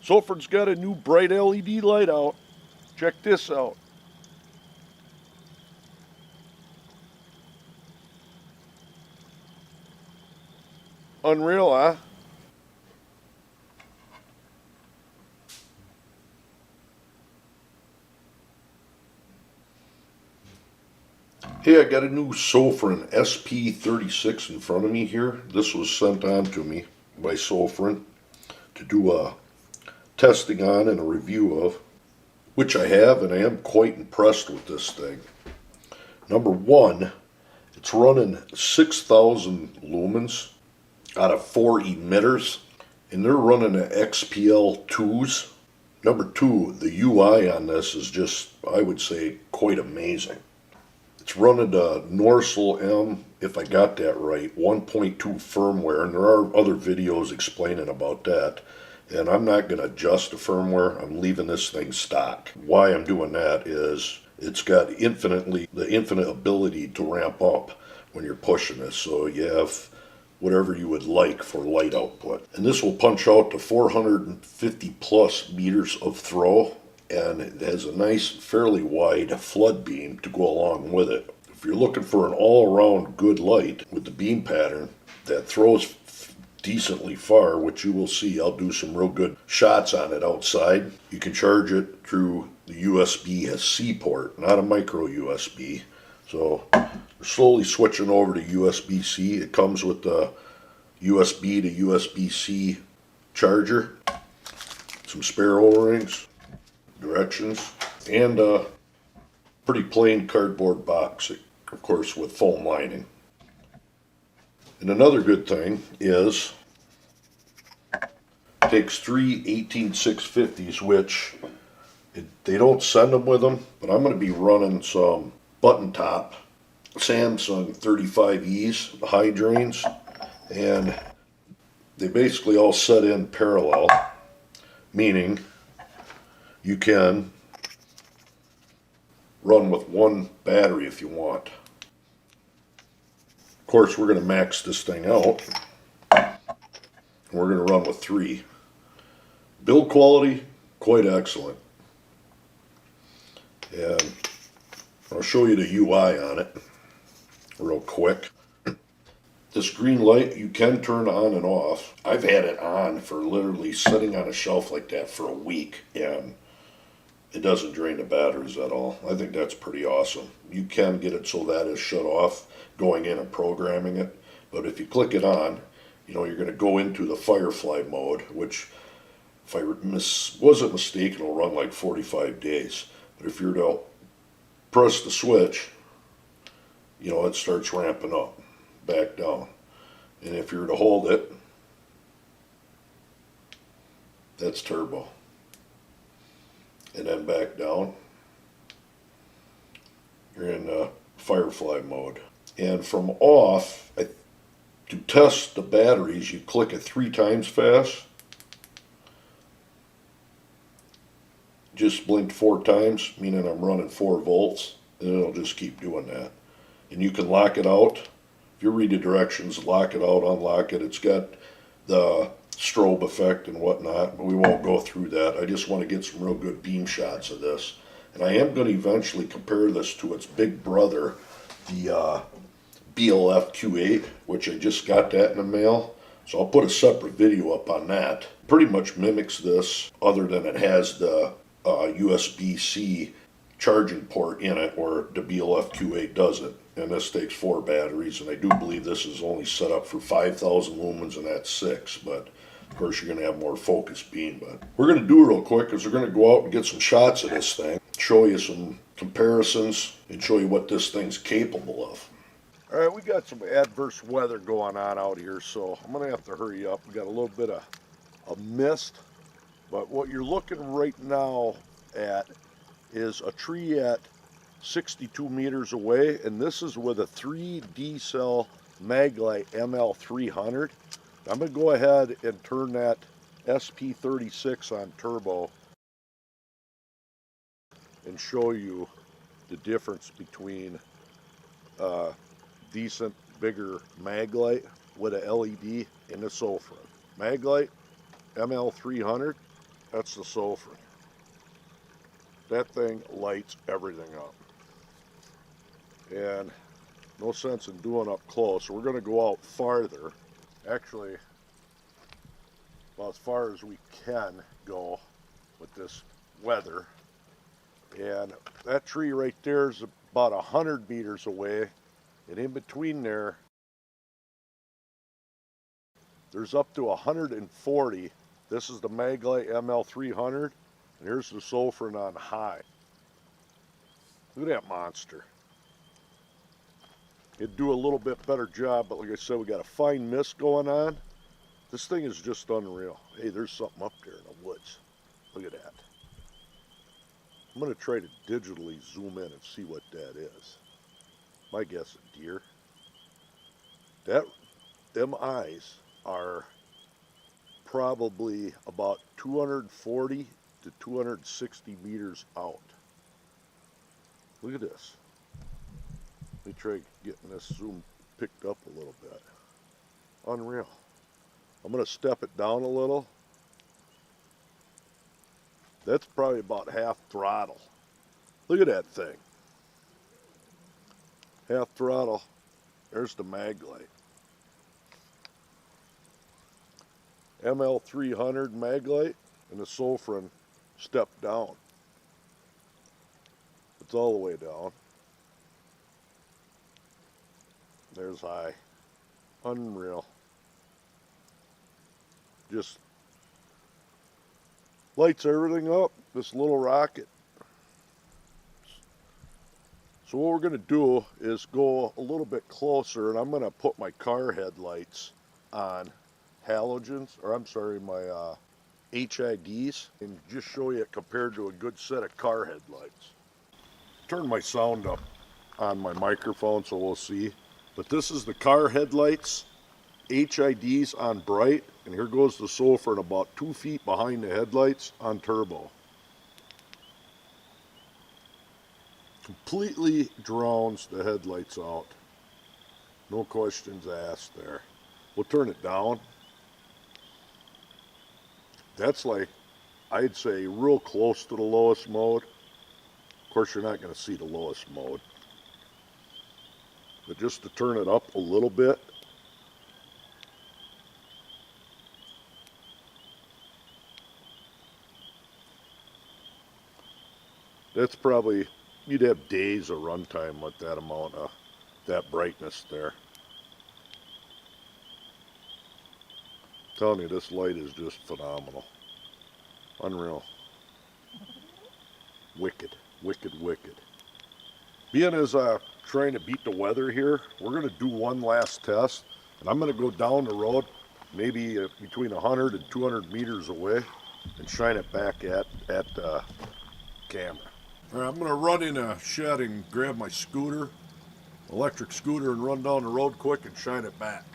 Sofirn's got a new bright LED light out. Check this out. Unreal, huh? Hey, I got a new Sofirn SP36 in front of me here. This was sent on to me by Sofirn to do a testing on and a review of, which I have, and I am quite impressed with this thing. Number one, it's running 6,000 lumens out of 4 emitters, and they're running the XPL2s. Number two, the UI on this is just, I would say, quite amazing. It's running a Norsel M, if I got that right, 1.2 firmware, and there are other videos explaining about that. And I'm not going to adjust the firmware. I'm leaving this thing stock. Why I'm doing that is it's got the infinite ability to ramp up when you're pushing this. So you have whatever you would like for light output. And this will punch out to 450 plus meters of throw, and it has a nice, fairly wide flood beam to go along with it. If you're looking for an all-around good light with the beam pattern that throws decently far, which you will see, I'll do some real good shots on it outside. You can charge it through the USB-C port, not a micro USB. So we're slowly switching over to USB-C. It comes with the USB to USB-C charger, some spare O-rings, directions, and a pretty plain cardboard box, of course, with foam lining. And another good thing is it takes 3 18650s, which they don't send them with them, but I'm going to be running some button top Samsung 35Es, high drains, and they basically all set in parallel, meaning you can run with one battery if you want. Of course, we're going to max this thing out. We're going to run with 3. Build quality, quite excellent. And I'll show you the UI on it real quick. This green light you can turn on and off. I've had it on for literally sitting on a shelf like that for a week, and it doesn't drain the batteries at all. I think that's pretty awesome. You can get it so that is shut off going in and programming it, but if you click it on, you're going to go into the Firefly mode, which, if I wasn't mistaken, will run like 45 days. But if you're to press the switch, it starts ramping up, back down. And if you're to hold it, that's turbo. And then back down, you're in Firefly mode. And from off, to test the batteries, you click it 3 times fast. Just blinked 4 times, meaning I'm running 4 volts, and it'll just keep doing that. And you can lock it out. If you read the directions, lock it out, unlock it. It's got the strobe effect and whatnot, but we won't go through that. I just want to get some real good beam shots of this. And I am going to eventually compare this to its big brother, the BLF Q8, which I just got that in the mail. So I'll put a separate video up on that. Pretty much mimics this, other than it has the USB-C charging port in it, where the BLF Q8 doesn't. And this takes 4 batteries, and I do believe this is only set up for 5,000 lumens, and that's 6. But of course, you're going to have more focus beam. But we're going to do it real quick, because we're going to go out and get some shots of this thing, show you some comparisons, and show you what this thing's capable of. All right, we got some adverse weather going on out here, so I'm going to have to hurry up. We got a little bit of mist, but what you're looking right now at is a tree at 62 meters away, and this is with a 3D cell Maglite Ml 300. I'm going to go ahead and turn that SP36 on turbo and show you the difference between decent bigger Maglite with a LED and a Sofirn. Maglite ML 300 That's the Sofirn. That thing lights everything up. And no sense in doing up close. So we're going to go out farther. Actually, about as far as we can go with this weather. And that tree right there is about 100 meters away. And in between there, there's up to 140. This is the Maglite Ml 300. And here's the Sofirn on high. Look at that monster. It'd do a little bit better job, but like I said, we got a fine mist going on. This thing is just unreal. Hey, there's something up there in the woods. Look at that. I'm going to try to digitally zoom in and see what that is. My guess, a deer. Them eyes are probably about 240 to 260 meters out. Look at this. Let me try getting this zoom picked up a little bit. Unreal. I'm going to step it down a little. That's probably about half throttle. Look at that thing. Half throttle. There's the Maglite. ML 300 Maglite, and the Sofirn stepped down. It's all the way down. There's high. Unreal. Just lights everything up, this little rocket. So what we're going to do is go a little bit closer, and I'm going to put my car headlights on halogens, or I'm sorry, my HIDs, and just show you it compared to a good set of car headlights. Turn my sound up on my microphone so we'll see. But this is the car headlights, HIDs on bright, and here goes the Sofirn about 2 feet behind the headlights on turbo. Completely drowns the headlights out. No questions asked there. We'll turn it down. That's like, I'd say, real close to the lowest mode. Of course, you're not going to see the lowest mode. But just to turn it up a little bit. That's probably, you'd have days of runtime with that amount of, that brightness there. I'm telling you, this light is just phenomenal. Unreal. Wicked, wicked, wicked. Being as trying to beat the weather here, we're going to do one last test, and I'm going to go down the road, maybe between 100 and 200 meters away, and shine it back at the camera. All right, I'm going to run in a shed and grab my scooter, electric scooter, and run down the road quick and shine it back.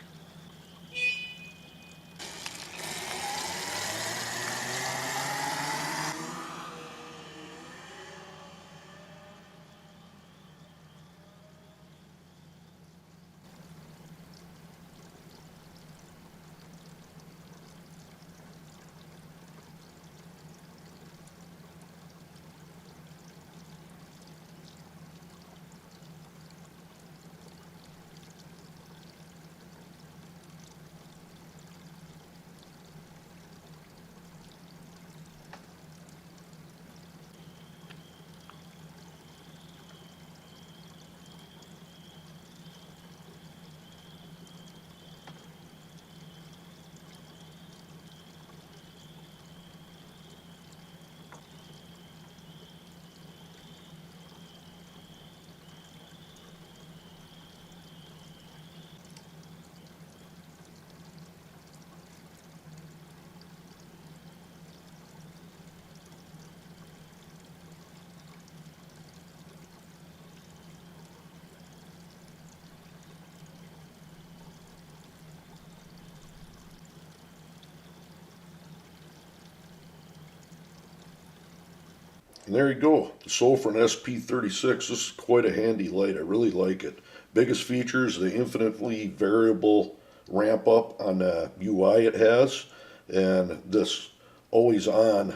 And there you go, the Sofirn SP36. This is quite a handy light. I really like it. Biggest features, the infinitely variable ramp up on the UI it has, and this always on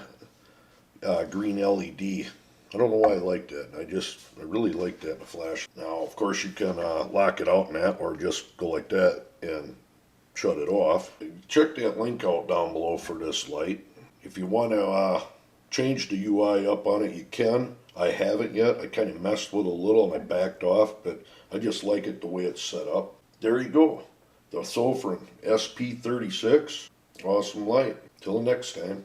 green LED. I don't know why I like that. I really like that in a flash. Now, of course, you can lock it out in that or just go like that and shut it off. Check that link out down below for this light. If you want to change the UI up on it, you can. I haven't yet. I kind of messed with it a little and I backed off, but I just like it the way it's set up. There you go. The Sofirn SP36. Awesome light. Till next time.